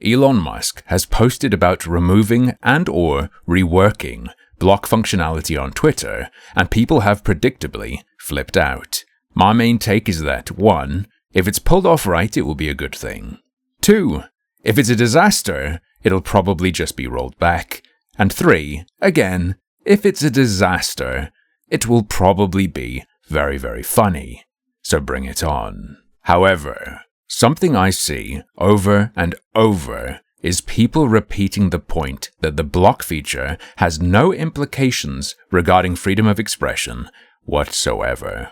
Elon Musk has posted about removing and/or reworking block functionality on Twitter, and people have predictably flipped out. My main take is that 1. If it's pulled off right, it will be a good thing. 2. If it's a disaster, it'll probably just be rolled back. And 3. Again, if it's a disaster, it will probably be very, very funny. So bring it on. However, something I see over and over is people repeating the point that the block feature has no implications regarding freedom of expression whatsoever.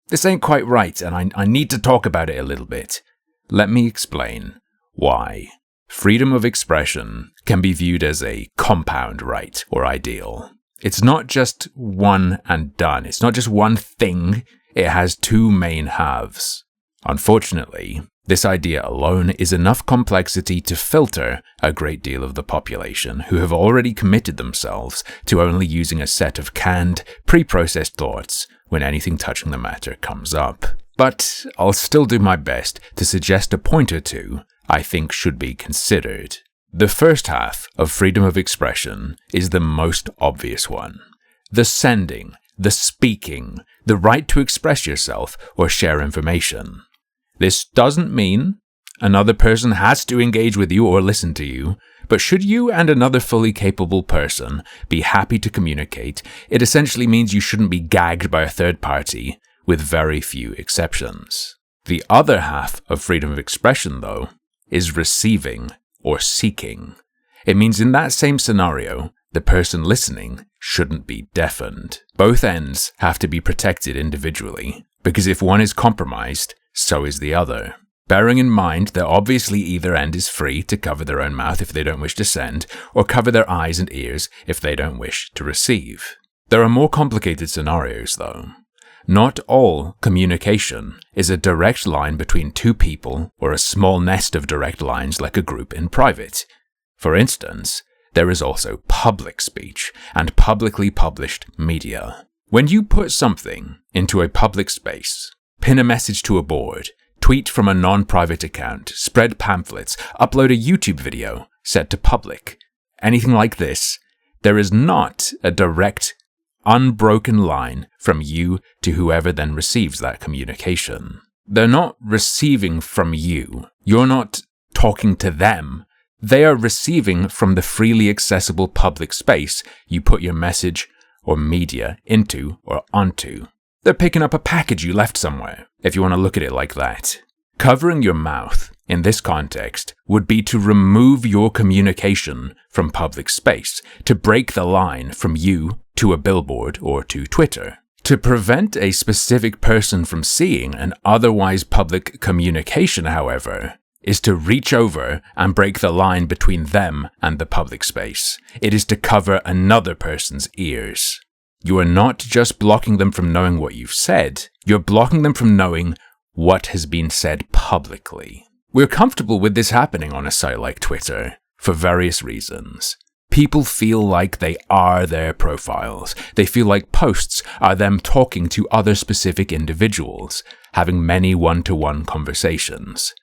This ain't quite right, and I need to talk about it a little bit. Let me explain why. Freedom of expression can be viewed as a compound right or ideal. It's not just one and done. It's not just one thing. It has two main halves. Unfortunately, this idea alone is enough complexity to filter a great deal of the population who have already committed themselves to only using a set of canned, pre-processed thoughts when anything touching the matter comes up. But I'll still do my best to suggest a point or two I think should be considered. The first half of freedom of expression is the most obvious one. The sending, the speaking, the right to express yourself or share information. This doesn't mean another person has to engage with you or listen to you, but should you and another fully capable person be happy to communicate, it essentially means you shouldn't be gagged by a third party, with very few exceptions. The other half of freedom of expression, though, is receiving or seeking. It means in that same scenario, the person listening shouldn't be deafened. Both ends have to be protected individually, because if one is compromised, so is the other. Bearing in mind that obviously either end is free to cover their own mouth if they don't wish to send, or cover their eyes and ears if they don't wish to receive. There are more complicated scenarios, though. Not all communication is a direct line between two people or a small nest of direct lines like a group in private. For instance, there is also public speech and publicly published media. When you put something into a public space, pin a message to a board, tweet from a non-private account, spread pamphlets, upload a YouTube video set to public, anything like this, there is not a direct, unbroken line from you to whoever then receives that communication. They're not receiving from you. You're not talking to them. They are receiving from the freely accessible public space you put your message or media into or onto. They're picking up a package you left somewhere, if you want to look at it like that. Covering your mouth, in this context, would be to remove your communication from public space, to break the line from you to a billboard or to Twitter. To prevent a specific person from seeing an otherwise public communication, however, is to reach over and break the line between them and the public space. It is to cover another person's ears. You are not just blocking them from knowing what you've said, you're blocking them from knowing what has been said publicly. We're comfortable with this happening on a site like Twitter for various reasons. People feel like they are their profiles. They feel like posts are them talking to other specific individuals, having many one-to-one conversations.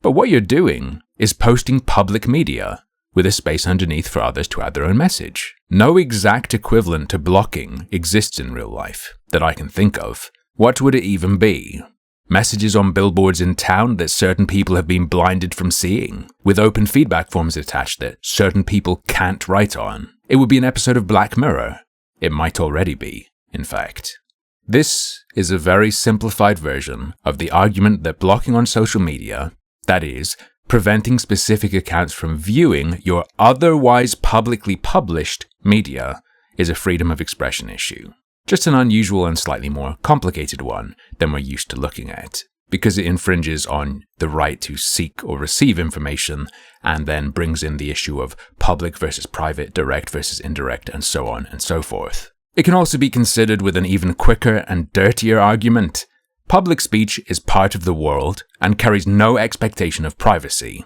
But what you're doing is posting public media, with a space underneath for others to add their own message. No exact equivalent to blocking exists in real life that I can think of. What would it even be? Messages on billboards in town that certain people have been blinded from seeing, with open feedback forms attached that certain people can't write on. It would be an episode of Black Mirror. It might already be, in fact. This is a very simplified version of the argument that blocking on social media, that is, preventing specific accounts from viewing your otherwise publicly published media, is a freedom of expression issue. Just an unusual and slightly more complicated one than we're used to looking at, because it infringes on the right to seek or receive information and then brings in the issue of public versus private, direct versus indirect, and so on and so forth. It can also be considered with an even quicker and dirtier argument. Public speech is part of the world and carries no expectation of privacy.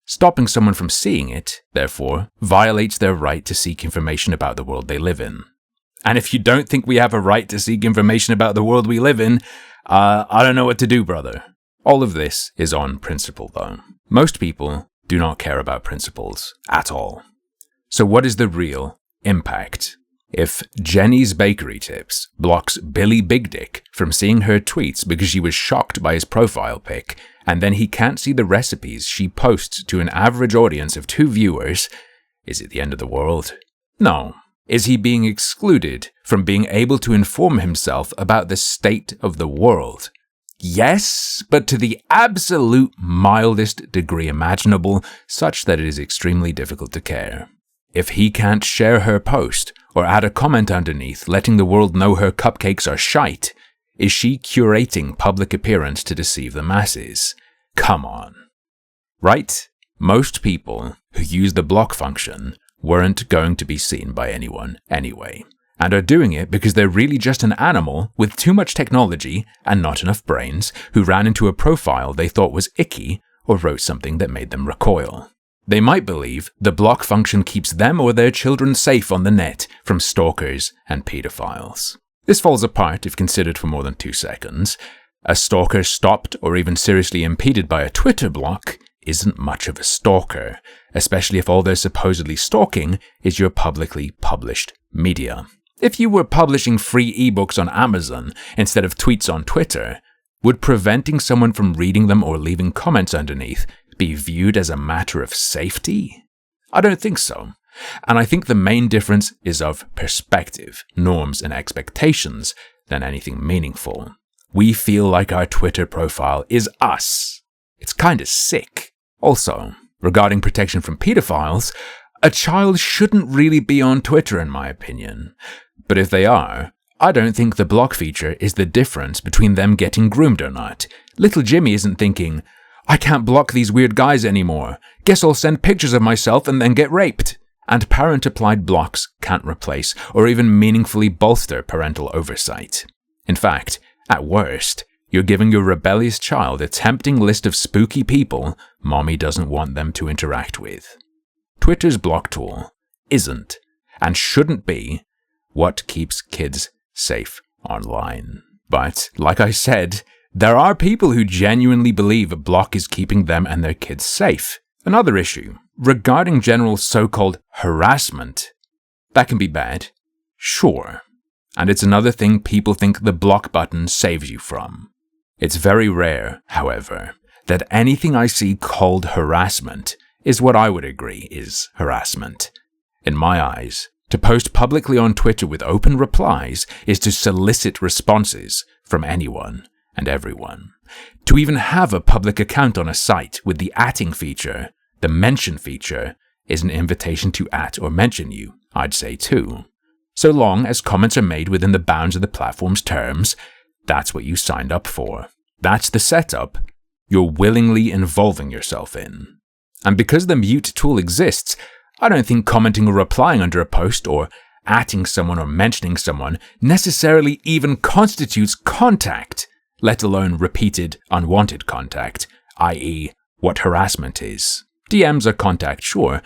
Stopping someone from seeing it, therefore, violates their right to seek information about the world they live in. And if you don't think we have a right to seek information about the world we live in, I don't know what to do, brother. All of this is on principle, though. Most people do not care about principles at all. So what is the real impact? If Jenny's Bakery Tips blocks Billy Big Dick from seeing her tweets because she was shocked by his profile pic, and then he can't see the recipes she posts to an average audience of 2 viewers, is it the end of the world? No. Is he being excluded from being able to inform himself about the state of the world? Yes, but to the absolute mildest degree imaginable, such that it is extremely difficult to care. If he can't share her post, or add a comment underneath letting the world know her cupcakes are shite, is she curating public appearance to deceive the masses? Come on. Right? Most people who use the block function weren't going to be seen by anyone anyway, and are doing it because they're really just an animal with too much technology and not enough brains who ran into a profile they thought was icky or wrote something that made them recoil. They might believe the block function keeps them or their children safe on the net from stalkers and pedophiles. This falls apart if considered for more than 2 seconds. A stalker stopped or even seriously impeded by a Twitter block isn't much of a stalker, especially if all they're supposedly stalking is your publicly published media. If you were publishing free ebooks on Amazon instead of tweets on Twitter, would preventing someone from reading them or leaving comments underneath be viewed as a matter of safety? I don't think so. And I think the main difference is of perspective, norms, and expectations than anything meaningful. We feel like our Twitter profile is us. It's kinda sick. Also, regarding protection from pedophiles, a child shouldn't really be on Twitter in my opinion. But if they are, I don't think the block feature is the difference between them getting groomed or not. Little Jimmy isn't thinking, I can't block these weird guys anymore. Guess I'll send pictures of myself and then get raped. And parent-applied blocks can't replace or even meaningfully bolster parental oversight. In fact, at worst, you're giving your rebellious child a tempting list of spooky people mommy doesn't want them to interact with. Twitter's block tool isn't, and shouldn't be, what keeps kids safe online. But, like I said, there are people who genuinely believe a block is keeping them and their kids safe. Another issue, regarding general so-called harassment. That can be bad, sure. And it's another thing people think the block button saves you from. It's very rare, however, that anything I see called harassment is what I would agree is harassment. In my eyes, to post publicly on Twitter with open replies is to solicit responses from anyone and everyone. To even have a public account on a site with the @ing feature, the mention feature, is an invitation to @ or mention you, I'd say too. So long as comments are made within the bounds of the platform's terms, that's what you signed up for. That's the setup you're willingly involving yourself in. And because the mute tool exists, I don't think commenting or replying under a post or @ing someone or mentioning someone necessarily even constitutes contact, let alone repeated unwanted contact, i.e. what harassment is. DMs are contact, sure,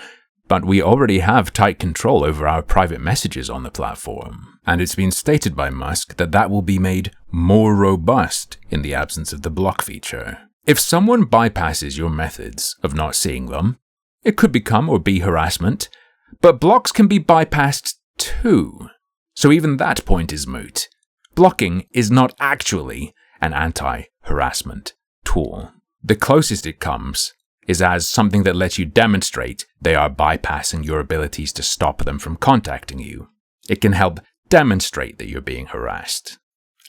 but we already have tight control over our private messages on the platform. And it's been stated by Musk that that will be made more robust in the absence of the block feature. If someone bypasses your methods of not seeing them, it could become or be harassment, but blocks can be bypassed too. So even that point is moot. Blocking is not actually an anti-harassment tool. The closest it comes is as something that lets you demonstrate they are bypassing your abilities to stop them from contacting you. It can help demonstrate that you're being harassed,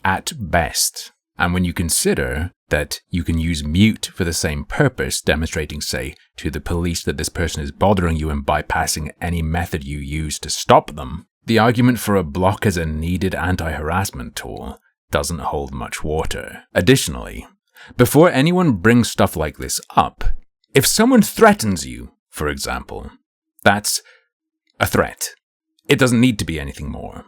at best. And when you consider that you can use mute for the same purpose, demonstrating, say, to the police that this person is bothering you and bypassing any method you use to stop them, the argument for a block as a needed anti-harassment tool doesn't hold much water. Additionally, before anyone brings stuff like this up, if someone threatens you, for example, that's a threat. It doesn't need to be anything more.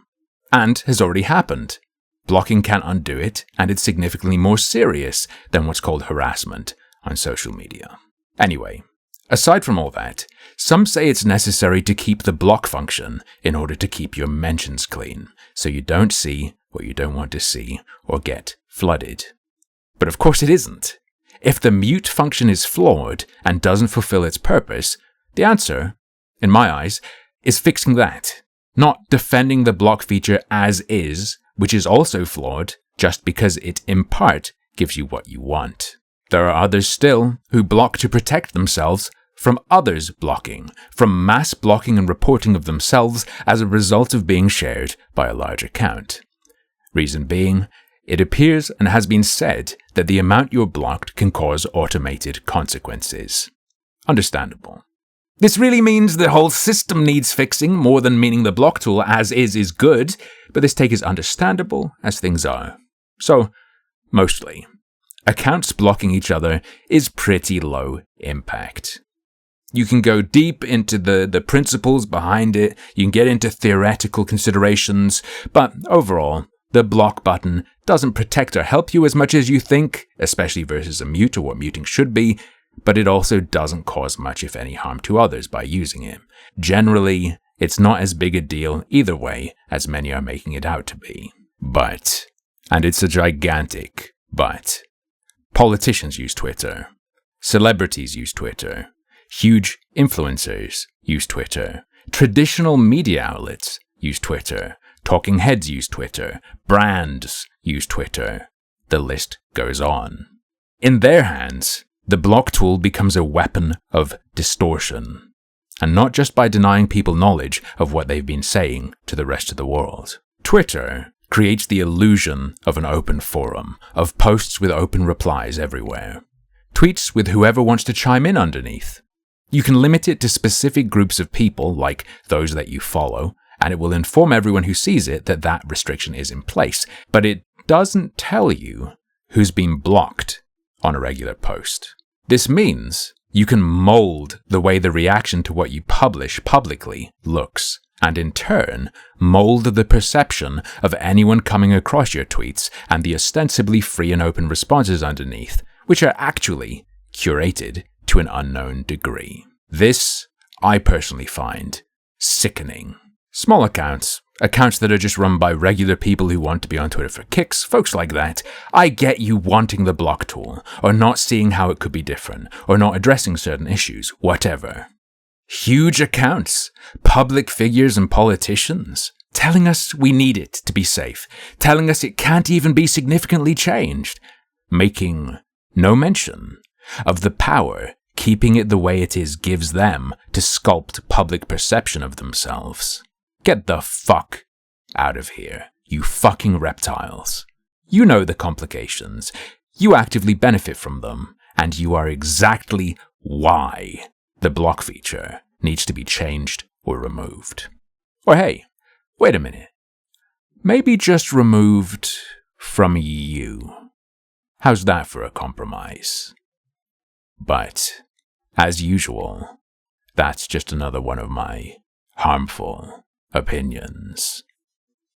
And has already happened. Blocking can't undo it, and it's significantly more serious than what's called harassment on social media. Anyway, aside from all that, some say it's necessary to keep the block function in order to keep your mentions clean, so you don't see what you don't want to see or get flooded. But of course it isn't. If the mute function is flawed and doesn't fulfill its purpose, the answer, in my eyes, is fixing that, not defending the block feature as is, which is also flawed just because it in part gives you what you want. There are others still who block to protect themselves from others blocking, from mass blocking and reporting of themselves as a result of being shared by a large account. Reason being, it appears and has been said that the amount you're blocked can cause automated consequences. Understandable. This really means the whole system needs fixing more than meaning the block tool as is good, but this take is understandable as things are. So, mostly, accounts blocking each other is pretty low impact. You can go deep into the principles behind it, you can get into theoretical considerations, but overall, the block button doesn't protect or help you as much as you think, especially versus a mute or what muting should be, but it also doesn't cause much if any harm to others by using it. Generally, it's not as big a deal either way as many are making it out to be. But, and it's a gigantic but, politicians use Twitter. Celebrities use Twitter. Huge influencers use Twitter. Traditional media outlets use Twitter. Talking heads use Twitter. Brands use Twitter. The list goes on. In their hands, the block tool becomes a weapon of distortion. And not just by denying people knowledge of what they've been saying to the rest of the world. Twitter creates the illusion of an open forum, of posts with open replies everywhere. Tweets with whoever wants to chime in underneath. You can limit it to specific groups of people, like those that you follow, and it will inform everyone who sees it that that restriction is in place, but it doesn't tell you who's been blocked on a regular post. This means you can mold the way the reaction to what you publish publicly looks, and in turn, mold the perception of anyone coming across your tweets and the ostensibly free and open responses underneath, which are actually curated to an unknown degree. This, I personally find, sickening. Small accounts that are just run by regular people who want to be on Twitter for kicks, folks like that, I get you wanting the block tool, or not seeing how it could be different, or not addressing certain issues, whatever. Huge accounts, public figures and politicians, telling us we need it to be safe, telling us it can't even be significantly changed, making no mention of the power keeping it the way it is gives them to sculpt public perception of themselves. Get the fuck out of here, you fucking reptiles. You know the complications, you actively benefit from them, and you are exactly why the block feature needs to be changed or removed. Or hey, wait a minute. Maybe just removed from you. How's that for a compromise? But, as usual, that's just another one of my harmful opinions.